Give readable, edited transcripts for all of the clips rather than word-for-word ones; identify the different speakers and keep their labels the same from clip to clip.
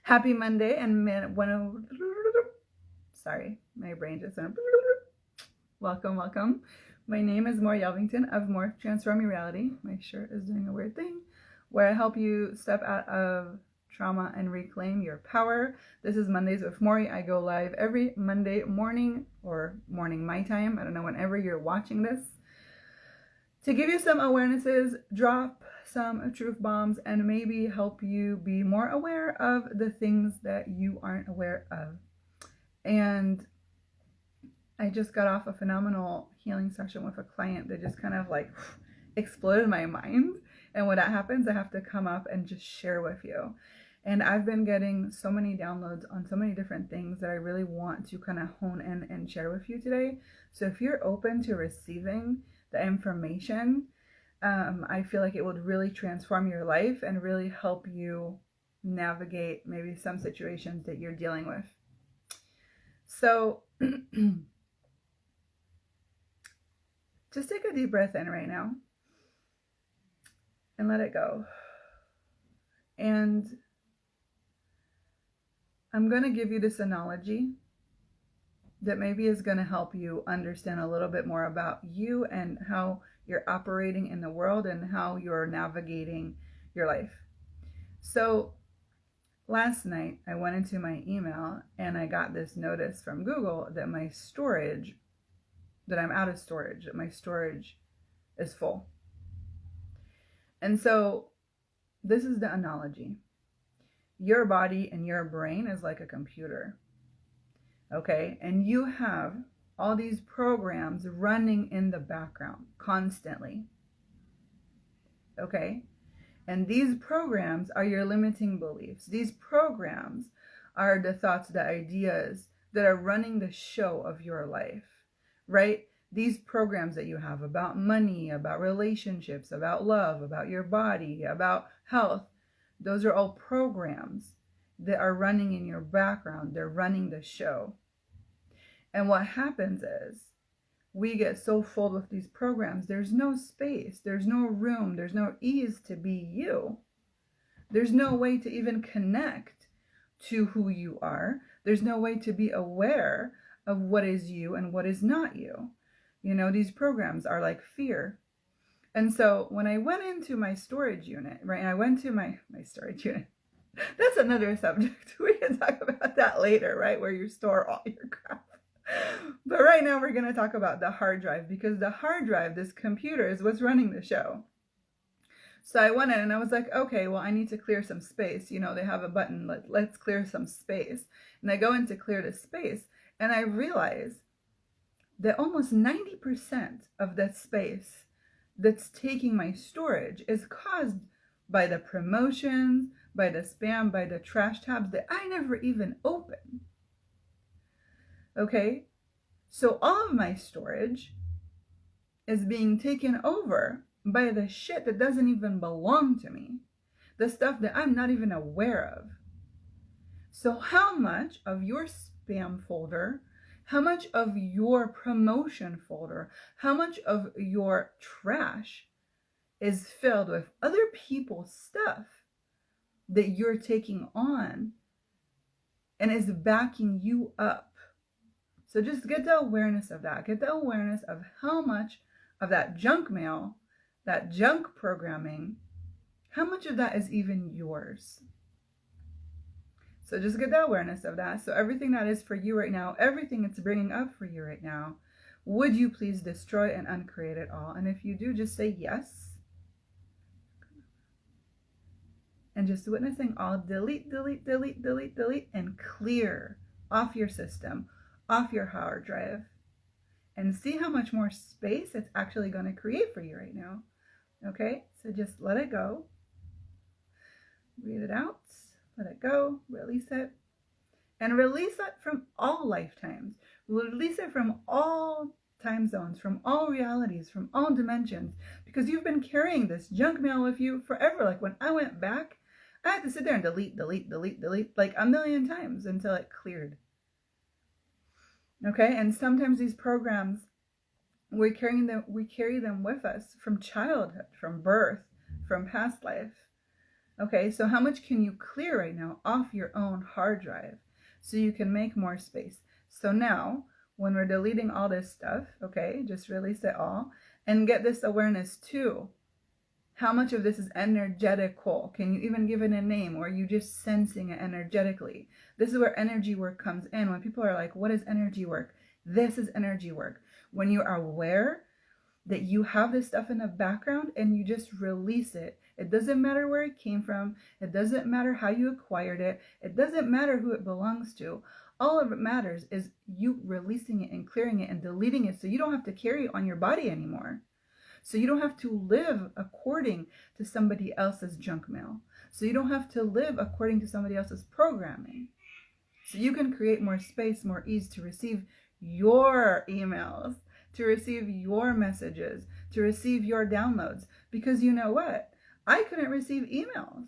Speaker 1: Happy Monday and sorry, my brain just went. Welcome. My name is More Yelvington of More Transform Your Reality. My shirt is doing a weird thing. Where I help you step out of trauma and reclaim your power. This is Mondays with Maury. I go live every Monday morning or morning my time. I don't know, whenever you're watching this, to give you some awarenesses, drop some truth bombs, and maybe help you be more aware of the things that you aren't aware of. And I just got off a phenomenal healing session with a client that just kind of like exploded my mind. And when that happens, I have to come up and just share with you. And I've been getting so many downloads on so many different things that I really want to kind of hone in and share with you today. So if you're open to receiving the information, I feel like it would really transform your life and really help you navigate maybe some situations that you're dealing with. So just take a deep breath in right now and let it go. And I'm going to give you this analogy that maybe is going to help you understand a little bit more about you and how you're operating in the world and how you're navigating your life. So last night I went into my email and I got this notice from Google that my storage, that I'm out of storage, that my storage is full. And so this is the analogy. Your body and your brain is like a computer. Okay? And you have all these programs running in the background constantly. Okay? And these programs are your limiting beliefs. These programs are the thoughts, the ideas that are running the show of your life, right? These programs that you have about money, about relationships, about love, about your body, about health, those are all programs that are running in your background. They're running the show. And what happens is we get so full with these programs, there's no space, there's no room, there's no ease to be you. There's no way to even connect to who you are. There's no way to be aware of what is you and what is not you. You know, these programs are like fear. And so when I went into my storage unit, right, I went to my storage unit. That's another subject. We can talk about that later, right, where you store all your crap. But right now we're going to talk about the hard drive, because the hard drive, this computer, is what's running the show. So I went in and I was like, okay, well, I need to clear some space. You know, they have a button, let's clear some space. And I go in to clear the space and I realize that almost 90% of that space that's taking my storage is caused by the promotions, by the spam, by the trash tabs that I never even open. Okay? So all of my storage is being taken over by the shit that doesn't even belong to me. The stuff that I'm not even aware of. So how much of your spam folder, how much of your promotion folder, how much of your trash is filled with other people's stuff that you're taking on and is backing you up? So just get the awareness of that. Get the awareness of how much of that junk mail, that junk programming, how much of that is even yours? So just get the awareness of that. So everything that is for you right now, everything it's bringing up for you right now, would you please destroy and uncreate it all? And if you do, just say yes. And just witnessing all delete, and clear off your system, off your hard drive, and see how much more space it's actually going to create for you right now. Okay, so just let it go. Breathe it out, let it go, release it. And release it from all lifetimes. Release it from all time zones, from all realities, from all dimensions. Because you've been carrying this junk mail with you forever. Like when I went back, I had to sit there and delete like a million times until it cleared. Okay, and sometimes these programs, we carry them with us from childhood, from birth, from past life. Okay, so how much can you clear right now off your own hard drive so you can make more space? So now, when we're deleting all this stuff, okay, just release it all and get this awareness too. How much of this is energetical? Can you even give it a name, or are you just sensing it energetically? This is where energy work comes in. When people are like, what is energy work? This is energy work. When you are aware that you have this stuff in the background and you just release it. It doesn't matter where it came from. It doesn't matter how you acquired it. It doesn't matter who it belongs to. All of it matters is you releasing it and clearing it and deleting it so you don't have to carry it on your body anymore. So you don't have to live according to somebody else's junk mail. So you don't have to live according to somebody else's programming. So you can create more space, more ease to receive your emails, to receive your messages, to receive your downloads. Because you know what? I couldn't receive emails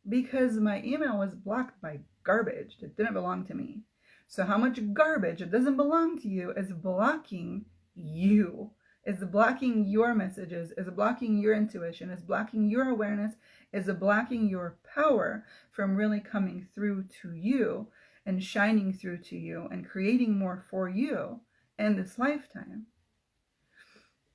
Speaker 1: because my email was blocked by garbage that didn't belong to me. So how much garbage that doesn't belong to you is blocking you? Is blocking your messages, is blocking your intuition, is blocking your awareness, is blocking your power from really coming through to you and shining through to you and creating more for you in this lifetime.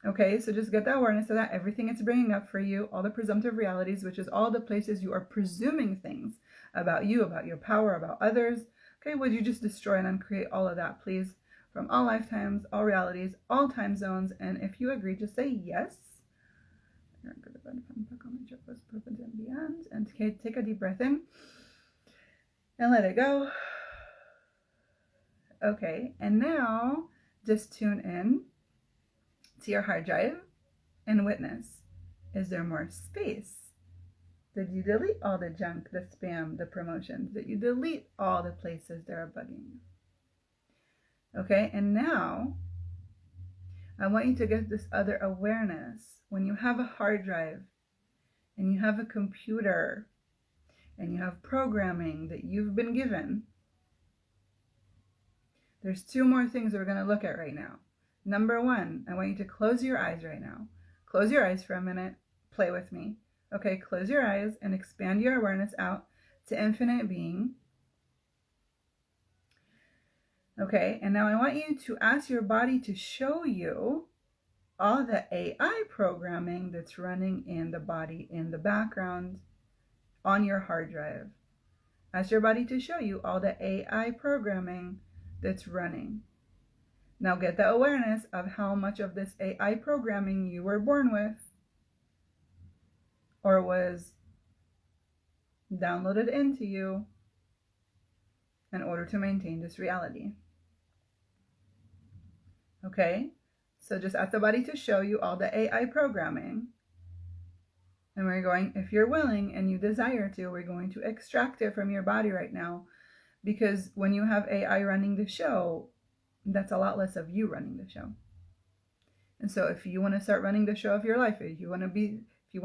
Speaker 1: Okay, so just get that awareness of that. Everything it's bringing up for you, all the presumptive realities, which is all the places you are presuming things about you, about your power, about others. Okay, would you just destroy and uncreate all of that, please? From all lifetimes, all realities, all time zones. And if you agree, just say yes. And take a deep breath in and let it go. Okay, and now just tune in to your hard drive and witness. Is there more space? Did you delete all the junk, the spam, the promotions? Did you delete all the places that are bugging you? Okay, and now I want you to get this other awareness. When you have a hard drive and you have a computer and you have programming that you've been given, there's two more things we're going to look at right now. Number one, I want you to close your eyes right now. Close your eyes for a minute. Play with me. Okay, close your eyes and expand your awareness out to infinite being. Okay, and now I want you to ask your body to show you all the AI programming that's running in the body in the background on your hard drive. Ask your body to show you all the AI programming that's running. Now get the awareness of how much of this AI programming you were born with or was downloaded into you in order to maintain this reality. Okay, so just ask the body to show you all the AI programming. And we're going, if you're willing and you desire to, we're going to extract it from your body right now. Because when you have AI running the show, that's a lot less of you running the show. And so if you want to start running the show of your life, if you want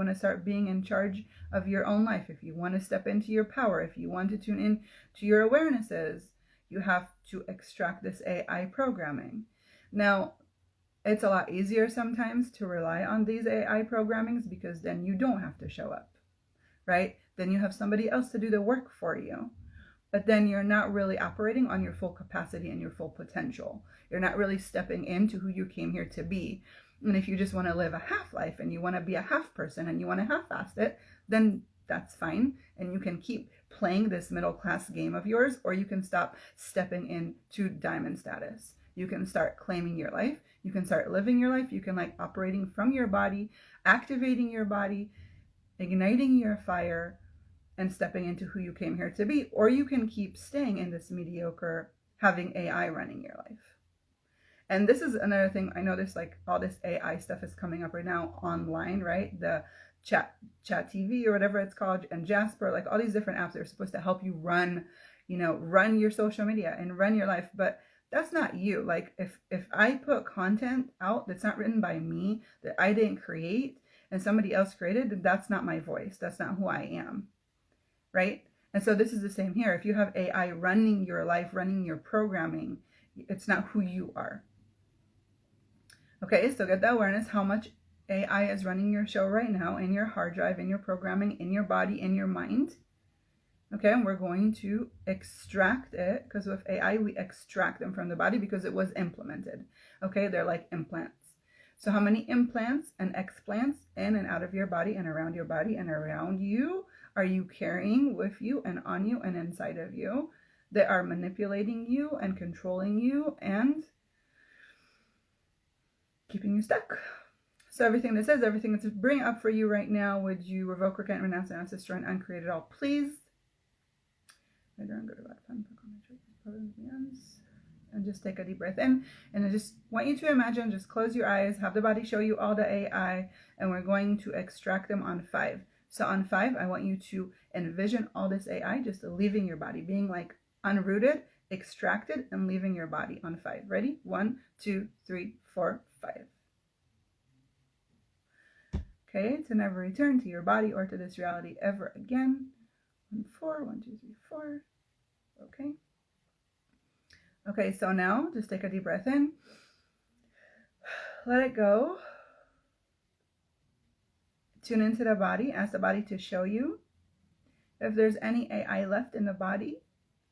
Speaker 1: to start being in charge of your own life, if you want to step into your power, if you want to tune in to your awarenesses, you have to extract this AI programming. Now, it's a lot easier sometimes to rely on these AI programmings because then you don't have to show up, right? Then you have somebody else to do the work for you. But then you're not really operating on your full capacity and your full potential. You're not really stepping into who you came here to be. And if you just want to live a half life and you want to be a half person and you want to half-fast it, then that's fine. And you can keep playing this middle class game of yours, or you can stop stepping into diamond status. You can start claiming your life. You can start living your life. You can operating from your body, activating your body, igniting your fire, and stepping into who you came here to be. Or you can keep staying in this mediocre, having AI running your life. And this is another thing. I know there's all this AI stuff is coming up right now online, right? The chat TV or whatever it's called, and Jasper, all these different apps that are supposed to help you run your social media and run your life. But that's not you. If I put content out that's not written by me, that I didn't create, and somebody else created, then that's not my voice. That's not who I am, right? And so this is the same here. If you have AI running your life, running your programming, it's not who you are. Okay, so get the awareness how much AI is running your show right now in your hard drive, in your programming, in your body, in your mind. Okay, and we're going to extract it, because with AI, we extract them from the body because it was implemented. Okay, they're like implants. So how many implants and explants in and out of your body and around your body and around you are you carrying with you and on you and inside of you that are manipulating you and controlling you and keeping you stuck? So everything that says, everything that's bringing up for you right now, would you revoke, recant, renounce, and destroy, and uncreate it all, please? And just take a deep breath in. And I just want you to imagine, just close your eyes, have the body show you all the AI, and we're going to extract them on 5. So on 5, I want you to envision all this AI just leaving your body, being like unrooted, extracted, and leaving your body on 5. Ready? 1, 2, 3, 4, 5. Okay, to never return to your body or to this reality ever again. 1, 4, 1, 2, 3, 4. Okay. Okay, so now just take a deep breath in. Let it go. Tune into the body. Ask the body to show you if there's any AI left in the body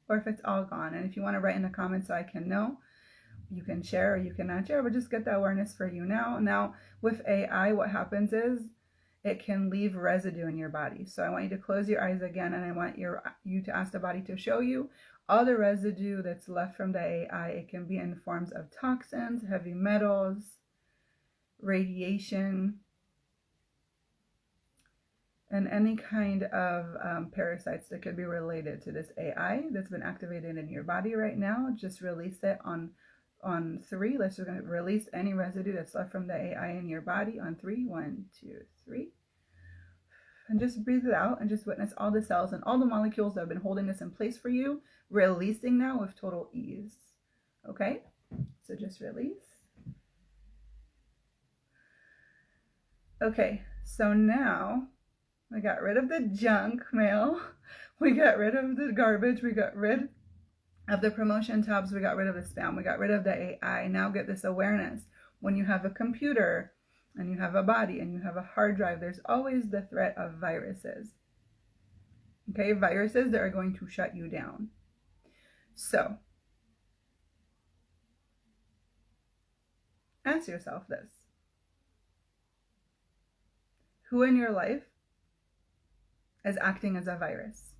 Speaker 1: or if it's all gone. And if you want to write in the comments so I can know, you can share or you cannot share, but just get the awareness for you now. Now, with AI, what happens is it can leave residue in your body. So I want you to close your eyes again, and I want you to ask the body to show you all the residue that's left from the AI. It can be in forms of toxins, heavy metals, radiation, and any kind of parasites that could be related to this AI that's been activated in your body right now. Just release it on 3. Let's just gonna release any residue that's left from the AI in your body on 3. 1, 2, 3. And just breathe it out and just witness all the cells and all the molecules that have been holding this in place for you, releasing now with total ease. Okay? So just release. Okay, so now we got rid of the junk mail. We got rid of the garbage. We got rid of the promotion tabs. We got rid of the spam. We got rid of the AI. Now get this awareness. When you have a computer and you have a body and you have a hard drive, there's always the threat of viruses. Okay, viruses that are going to shut you down. So, ask yourself this. Who in your life is acting as a virus?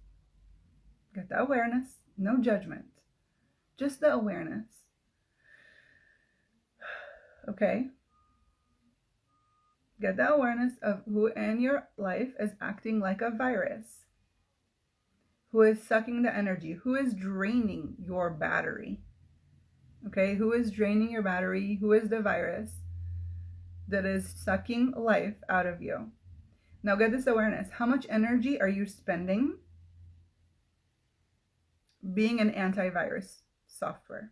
Speaker 1: Get the awareness, no judgment, just the awareness. Okay? Get the awareness of who in your life is acting like a virus, who is sucking the energy, who is draining your battery. Okay? Who is draining your battery? Who is the virus that is sucking life out of you? Now get this awareness. How much energy are you spending being an antivirus software?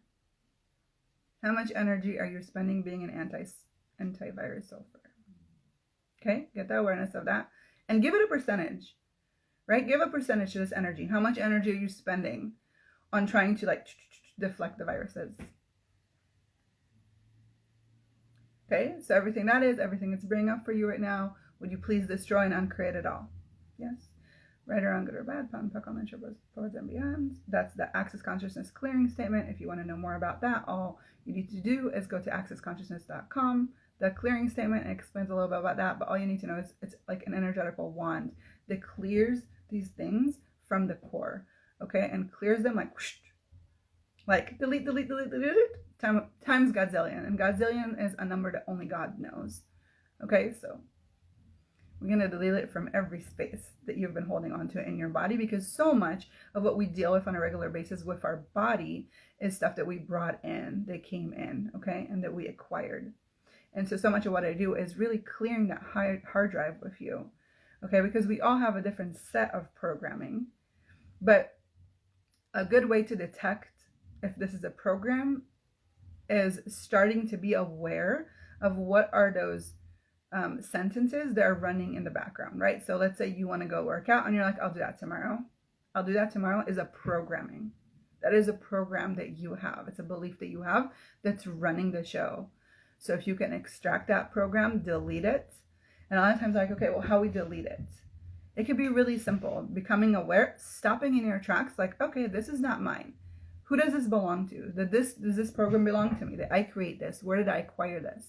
Speaker 1: How much energy are you spending being an antivirus software? Okay, get the awareness of that. And give it a percentage, right? Give a percentage to this energy. How much energy are you spending on trying to like deflect the viruses? Okay, so everything it's bringing up for you right now, would you please destroy and uncreate it all? Yes. Right or wrong, good or bad, pound, puck, on forwards and beyond. That's the Access Consciousness clearing statement. If you want to know more about that, all you need to do is go to accessconsciousness.com. The clearing statement explains a little bit about that, but all you need to know is it's like an energetical wand that clears these things from the core, okay? And clears them like whoosh, like delete, delete, delete, delete, times Godzillion. And Godzillion is a number that only God knows, okay? So we're going to delete it from every space that you've been holding on to in your body, because so much of what we deal with on a regular basis with our body is stuff that we brought in, that came in, okay, and that we acquired. And so much of what I do is really clearing that hard drive with you, okay, because we all have a different set of programming. But a good way to detect if this is a program is starting to be aware of what are those sentences that are running in the background, right? So let's say you want to go work out and you're like, I'll do that tomorrow. I'll do that tomorrow is a programming. That is a program that you have. It's a belief that you have that's running the show. So if you can extract that program, delete it. And a lot of times like, okay, well, how we delete it? It could be really simple. Becoming aware, stopping in your tracks, like, okay, this is not mine. Who does this belong to? Does this program belong to me? Did I create this? Where did I acquire this?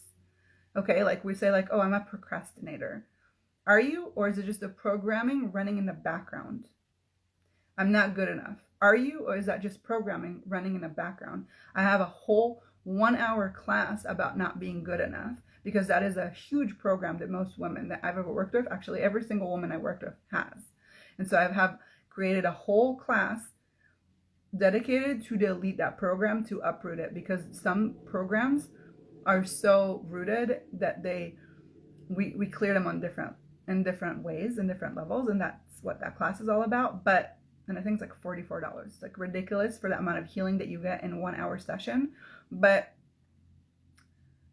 Speaker 1: Okay, like we say like, oh, I'm a procrastinator. Are you? Or is it just the programming running in the background? I'm not good enough. Are you? Or is that just programming running in the background? I have a whole 1-hour class about not being good enough, because that is a huge program that most women that I've ever worked with, actually every single woman I worked with has. And so I have created a whole class dedicated to delete that program, to uproot it, because some programs are so rooted that we clear them in different ways, in different levels, and that's what that class is all about. And I think it's like $44. It's like ridiculous for that amount of healing that you get in 1-hour session. But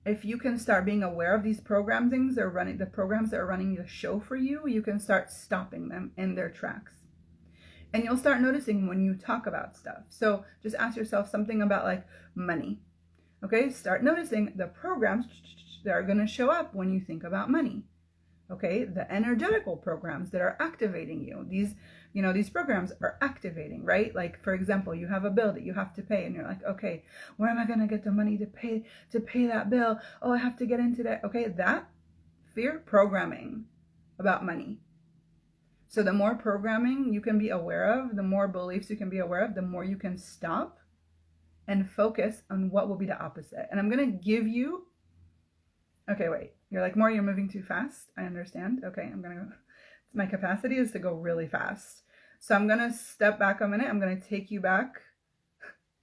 Speaker 1: if you can start being aware of these programs that are running the show for you, you can start stopping them in their tracks. And you'll start noticing when you talk about stuff. So just ask yourself something about like money. Okay, start noticing the programs that are going to show up when you think about money. Okay, the energetical programs that are activating you. These programs are activating, right? Like, for example, you have a bill that you have to pay and you're like, okay, where am I going to get the money to pay that bill? Oh, I have to get into that. Okay, that fear programming about money. So the more programming you can be aware of, the more beliefs you can be aware of, the more you can stop and focus on what will be the opposite. And I'm going to give you, okay, wait, you're like, Maury, you're moving too fast. I understand. Okay, I'm going to go. My capacity is to go really fast. So I'm going to step back a minute. I'm going to take you back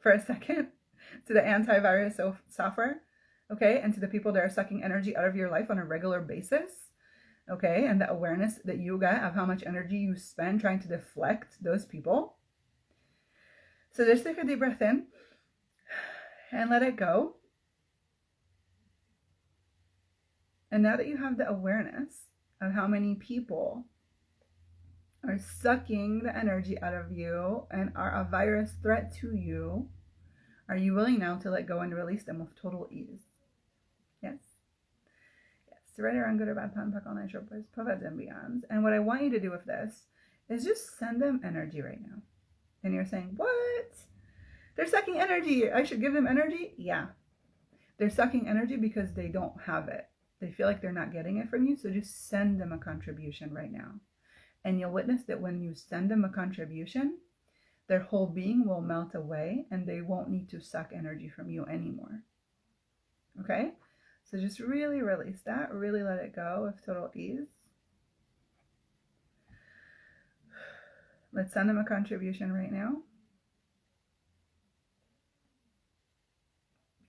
Speaker 1: for a second to the antivirus software, okay, and to the people that are sucking energy out of your life on a regular basis, okay, and the awareness that you get of how much energy you spend trying to deflect those people. So just take a deep breath in and let it go. And now that you have the awareness of how many people are sucking the energy out of you and are a virus threat to you, are you willing now to let go and release them with total ease? Yes. Yes. Right around good or bad, pan, pak, all night, short boys, prophets and beyonds. And what I want you to do with this is just send them energy right now. And you're saying, what? They're sucking energy. I should give them energy? Yeah. They're sucking energy because they don't have it. They feel like they're not getting it from you. So just send them a contribution right now. And you'll witness that when you send them a contribution, their whole being will melt away and they won't need to suck energy from you anymore. Okay? So just really release that. Really let it go with total ease. Let's send them a contribution right now.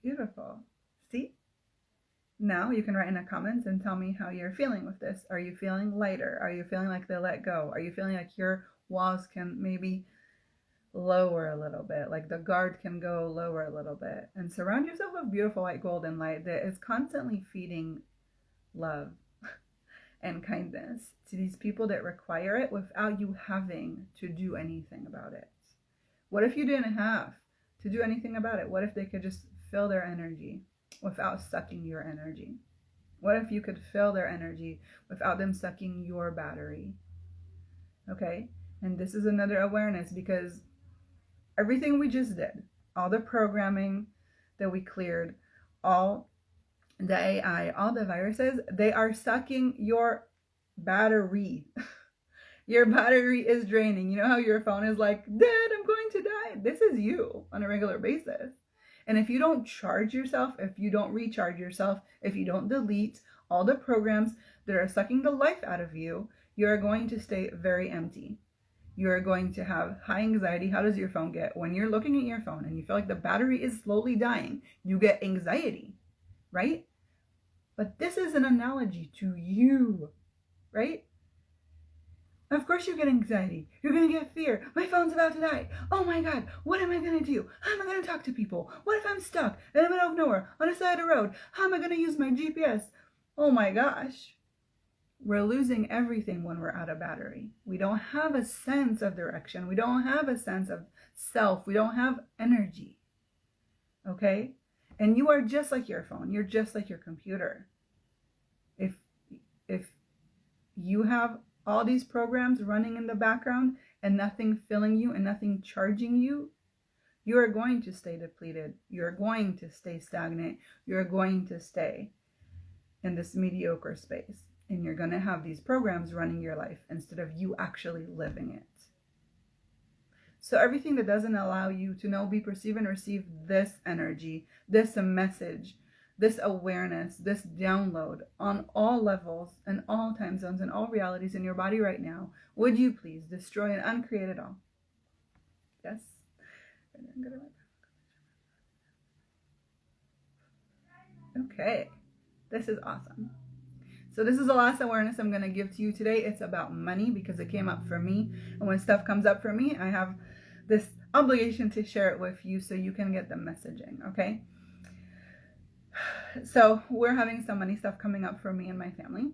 Speaker 1: Beautiful. See? Now you can write in the comments and tell me how you're feeling with this. Are you feeling lighter? Are you feeling like they let go? Are you feeling like your walls can maybe lower a little bit, like the guard can go lower a little bit? And surround yourself with beautiful white golden light that is constantly feeding love and kindness to these people that require it without you having to do anything about it. What if you didn't have to do anything about it? What if they could just feel their energy without sucking your energy? What if you could feel their energy without them sucking your battery? Okay? And this is another awareness, because everything we just did, all the programming that we cleared, all the AI, all the viruses, they are sucking your battery. Your battery is draining. You know how your phone is like, Dad, I'm going to die? This is you on a regular basis. And if you don't charge yourself, if you don't recharge yourself, if you don't delete all the programs that are sucking the life out of you, you're going to stay very empty. You're going to have high anxiety. How does your phone get? When you're looking at your phone and you feel like the battery is slowly dying, you get anxiety, right? But this is an analogy to you, right? Of course you get anxiety. You're going to get fear. My phone's about to die. Oh my God, what am I going to do? How am I going to talk to people? What if I'm stuck in the middle of nowhere on the side of the road? How am I going to use my GPS? Oh my gosh. We're losing everything when we're out of battery. We don't have a sense of direction. We don't have a sense of self. We don't have energy. Okay? And you are just like your phone. You're just like your computer. If you have all these programs running in the background and nothing filling you and nothing charging you, you are going to stay depleted. You're going to stay stagnant. You're going to stay in this mediocre space. And you're going to have these programs running your life instead of you actually living it. So everything that doesn't allow you to know, be, perceive, and receive this energy, this message, this awareness, this download on all levels and all time zones and all realities in your body right now, would you please destroy and uncreate it all? Yes. Okay. This is awesome. So this is the last awareness I'm going to give to you today. It's about money because it came up for me. And when stuff comes up for me, I have this obligation to share it with you so you can get the messaging, okay? So we're having some money stuff coming up for me and my family.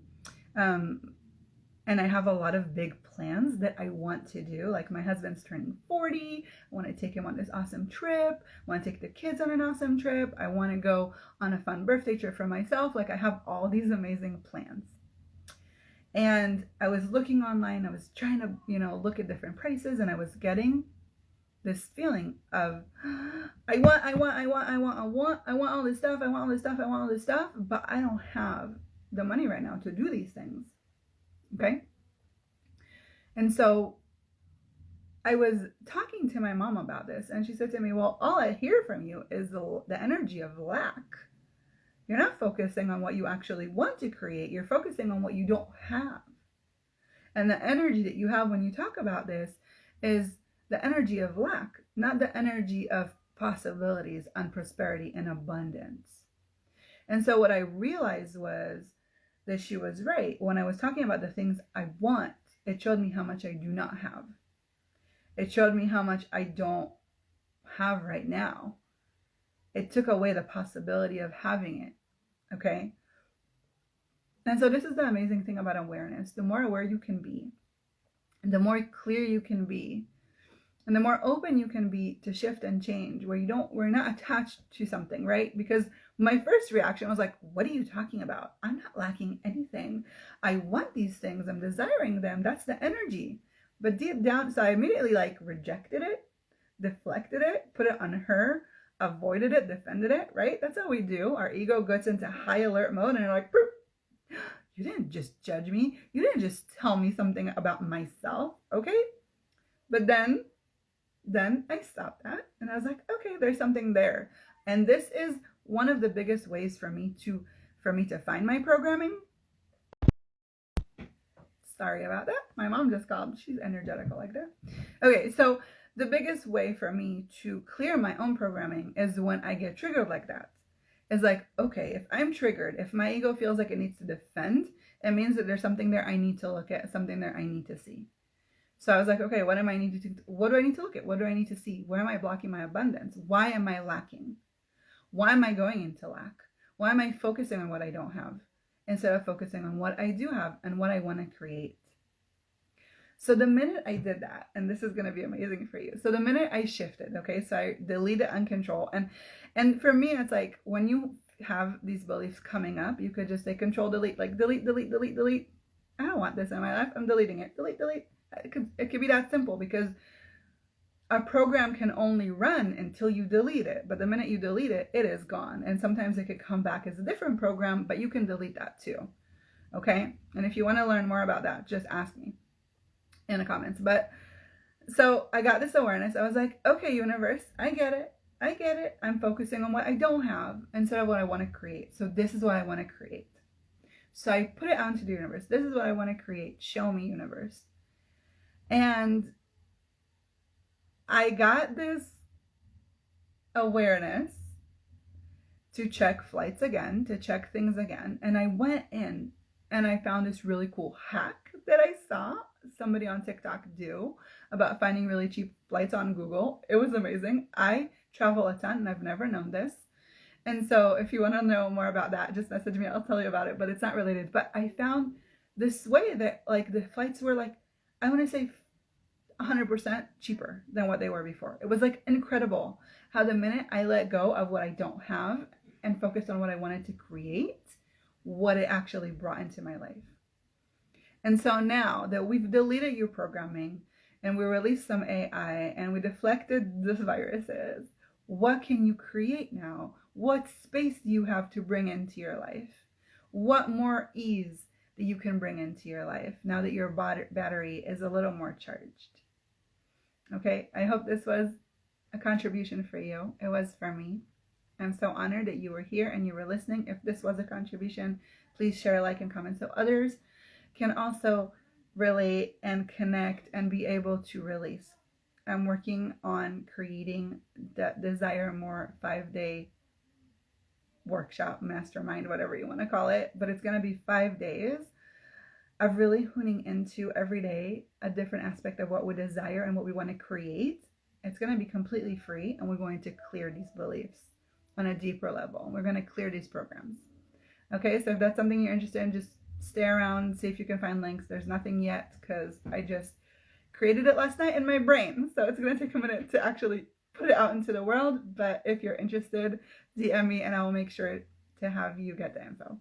Speaker 1: And I have a lot of big plans that I want to do. Like my husband's turning 40. I want to take him on this awesome trip. I want to take the kids on an awesome trip. I want to go on a fun birthday trip for myself. Like I have all these amazing plans. And I was looking online. I was trying to, look at different prices, and I was getting this feeling of I want all this stuff. I want all this stuff, but I don't have the money right now to do these things. Okay. And so I was talking to my mom about this, and she said to me, well, all I hear from you is the energy of lack. You're not focusing on what you actually want to create. You're focusing on what you don't have. And the energy that you have when you talk about this is the energy of lack, not the energy of possibilities and prosperity and abundance. And so what I realized was that she was right. When I was talking about the things I want, it showed me how much I do not have. It showed me how much I don't have right now. It took away the possibility of having it, okay? And so this is the amazing thing about awareness. The more aware you can be, and the more clear you can be, and the more open you can be to shift and change, where we're not attached to something, right? Because my first reaction was like, what are you talking about? I'm not lacking anything. I want these things. I'm desiring them. That's the energy. But deep down, so I immediately rejected it, deflected it, put it on her, avoided it, defended it, right? That's how we do. Our ego gets into high alert mode, and you're like, you didn't just judge me. You didn't just tell me something about myself, okay? But then I stopped that, and I was like, okay, there's something there. And this is one of the biggest ways for me to find my programming. Sorry about that. My mom just called. She's energetical like that. Okay, so the biggest way for me to clear my own programming is when I get triggered like that. It's like, okay, if I'm triggered, if my ego feels like it needs to defend, it means that there's something there I need to look at, something there I need to see. So I was like, okay, what do I need to look at? What do I need to see? Where am I blocking my abundance? Why am I lacking? Why am I going into lack? Why am I focusing on what I don't have instead of focusing on what I do have and what I want to create? So the minute I did that, and this is going to be amazing for you. So the minute I shifted, okay, so I deleted uncontrol. And for me, it's like when you have these beliefs coming up, you could just say control, delete, like delete. I don't want this in my life. I'm deleting it. Delete. It could be that simple, because a program can only run until you delete it. But the minute you delete it, it is gone. And sometimes it could come back as a different program, but you can delete that too. Okay? And if you want to learn more about that, just ask me in the comments. But so I got this awareness. I was like, okay, universe, I get it. I'm focusing on what I don't have instead of what I want to create. So this is what I want to create. So I put it out into the universe. This is what I want to create. Show me, universe. And I got this awareness to check flights again, to check things again. And I went in and I found this really cool hack that I saw somebody on TikTok do about finding really cheap flights on Google. It was amazing. I travel a ton and I've never known this. And so if you want to know more about that, just message me. I'll tell you about it, but it's not related. But I found this way that the flights were I want to say 100% cheaper than what they were before. It was like incredible how the minute I let go of what I don't have and focused on what I wanted to create, what it actually brought into my life. And so now that we've deleted your programming and we released some AI and we deflected the viruses, what can you create now? What space do you have to bring into your life? What more ease that you can bring into your life now that your battery is a little more charged? Okay, I hope this was a contribution for you. It was for me. I'm so honored that you were here and you were listening. If this was a contribution, please share, like, and comment so others can also relate and connect and be able to release. I'm working on creating that Desire More 5-day workshop, mastermind, whatever you want to call it, but it's going to be 5 days of really honing into every day a different aspect of what we desire and what we want to create. It's going to be completely free, and we're going to clear these beliefs on a deeper level. We're going to clear these programs. Okay, so if that's something you're interested in, just stay around, see if you can find links. There's nothing yet because I just created it last night in my brain, so it's going to take a minute to actually put it out into the world. But if you're interested, DM me and I will make sure to have you get the info.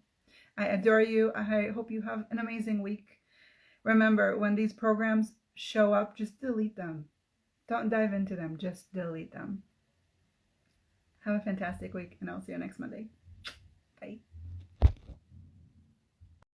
Speaker 1: I adore you. I hope you have an amazing week. Remember, when these programs show up, just delete them. Don't dive into them, just delete them. Have a fantastic week, and I'll see you next Monday.